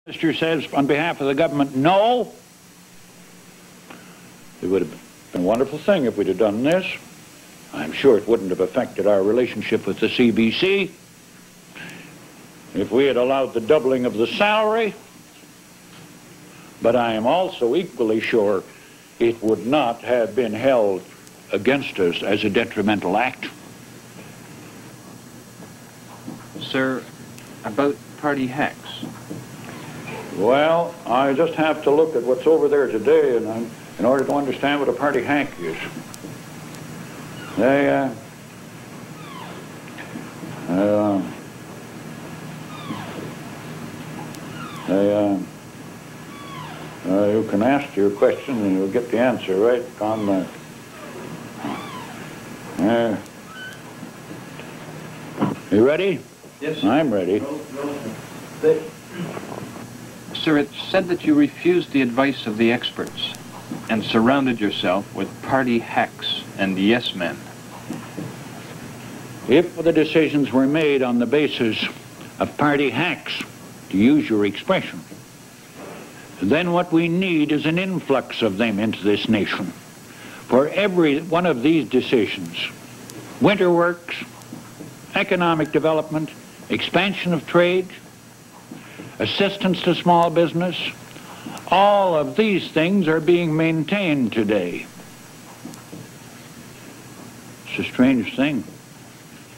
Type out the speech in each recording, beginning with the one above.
Minister says on behalf of the government, no. It would have been a wonderful thing if we'd have done this. I'm sure it wouldn't have affected our relationship with the CBC if we had allowed the doubling of the salary. But I am also equally sure it would not have been held against us as a detrimental act. Sir, about party hacks. Well, I just have to look at what's over there today in order to understand what a party hack is. You can ask your question and you'll get the answer right on that. You ready? Yes. I'm ready. Sir, it's said that you refused the advice of the experts and surrounded yourself with party hacks and yes men. If the decisions were made on the basis of party hacks, to use your expression, then what we need is an influx of them into this nation. For every one of these decisions, winter works, economic development, expansion of trade, assistance to small business, all of these things are being maintained today. It's a strange thing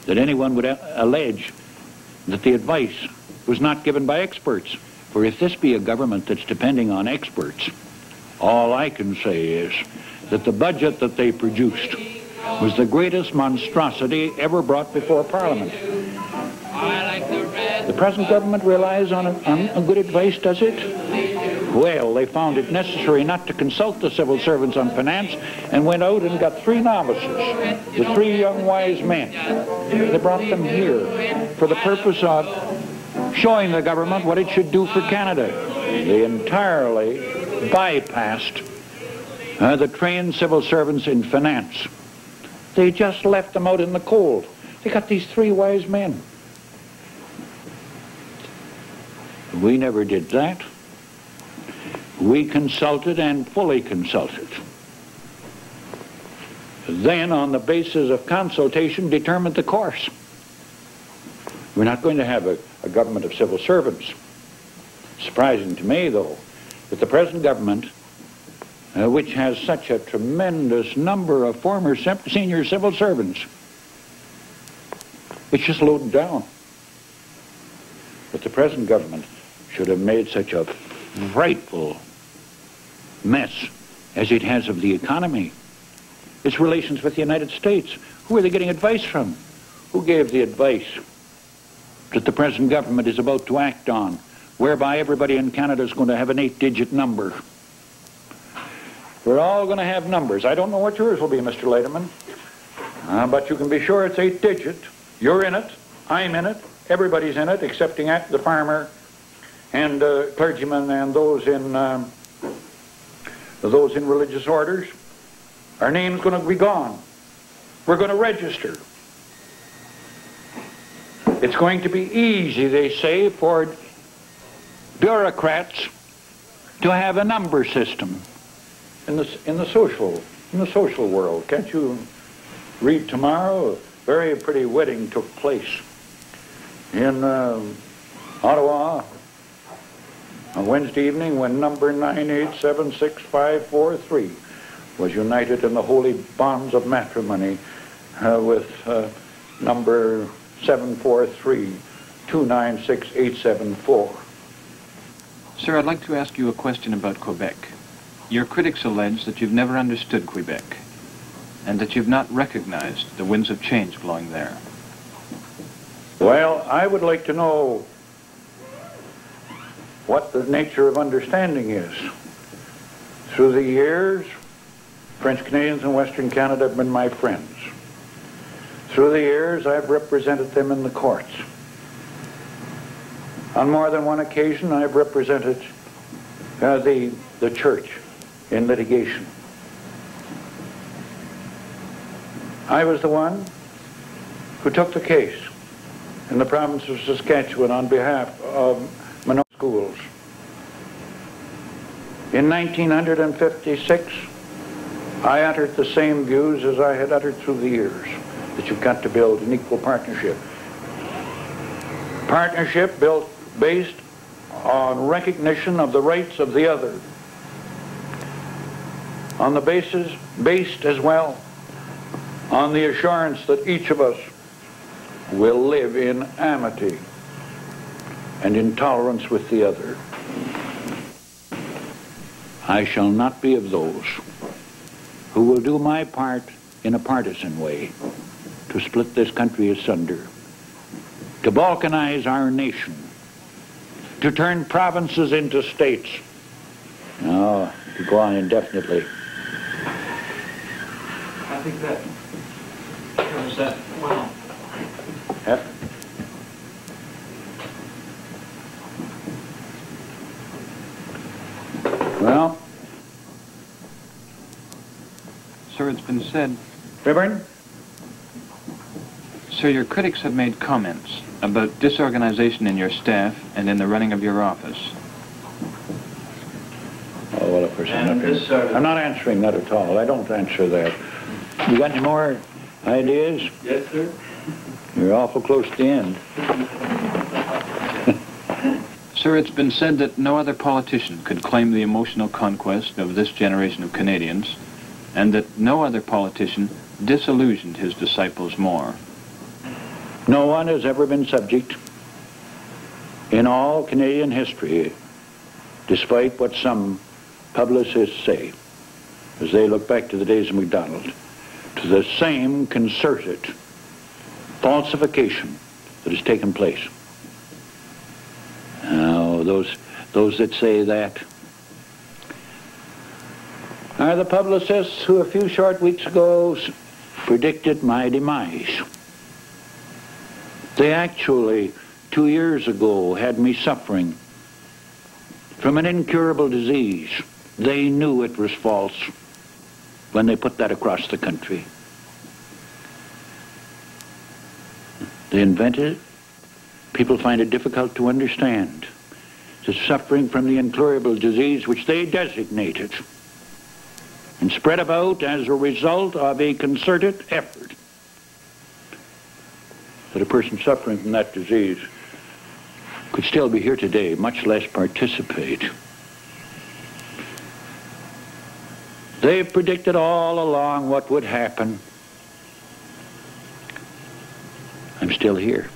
that anyone would allege that the advice was not given by experts. For if this be a government that's depending on experts, all I can say is that the budget that they produced was the greatest monstrosity ever brought before Parliament. The present government relies on good advice, does it? Well, they found it necessary not to consult the civil servants on finance and went out and got 3 novices, the 3 young wise men. They brought them here for the purpose of showing the government what it should do for Canada. They entirely bypassed the trained civil servants in finance. They just left them out in the cold. They got these 3 wise men. We never did that. We consulted and fully consulted. Then, on the basis of consultation, determined the course. We're not going to have a government of civil servants. Surprising to me, though, that the present government, which has such a tremendous number of former senior civil servants, it's just loaded down. But the present government should have made such a frightful mess as it has of the economy. Its relations with the United States. Who are they getting advice from? Who gave the advice that the present government is about to act on, whereby everybody in Canada is going to have an 8-digit number? We're all going to have numbers. I don't know what yours will be, Mr. Leiterman, but you can be sure it's 8-digit. You're in it. I'm in it. Everybody's in it, excepting the farmer and clergymen and those in religious orders. Our name's going to be gone. We're going to register. It's going to be easy, they say, for bureaucrats to have a number system in the social world. Can't you read tomorrow? A very pretty wedding took place in Ottawa on Wednesday evening when number 9876543 was united in the holy bonds of matrimony with number 743296874. Sir, I'd like to ask you a question about Quebec. Your critics allege that you've never understood Quebec and that you've not recognized the winds of change blowing there. Well, I would like to know what the nature of understanding is. Through the years, French Canadians in Western Canada have been my friends. Through the years, I've represented them in the courts. On more than one occasion, I've represented the church in litigation. I was the one who took the case in the province of Saskatchewan on behalf of schools. In 1956, I uttered the same views as I had uttered through the years, that you've got to build an equal partnership. Partnership built based on recognition of the rights of the other, on the basis, based as well on the assurance that each of us will live in amity and in tolerance with the other. I shall not be of those who will do my part in a partisan way to split this country asunder, to balkanize our nation, to turn provinces into states. No, to go on indefinitely. I think that covers that well. Yep. Well, sir, it's been said... Rayburn? Sir, your critics have made comments about disorganization in your staff and in the running of your office. Oh, well, of course, I'm not answering that at all. I don't answer that. You got any more ideas? Yes, sir. You're awful close to the end. Sir, it's been said that no other politician could claim the emotional conquest of this generation of Canadians, and that no other politician disillusioned his disciples more. No one has ever been subject in all Canadian history, despite what some publicists say, as they look back to the days of MacDonald, to the same concerted falsification that has taken place. Now, those that say that are the publicists who a few short weeks ago predicted my demise. They actually, 2 years ago, had me suffering from an incurable disease. They knew it was false when they put that across the country. They invented it. People find it difficult to understand. The suffering from the incurable disease which they designated and spread about as a result of a concerted effort, that a person suffering from that disease could still be here today, much less participate. They predicted all along what would happen. I'm still here.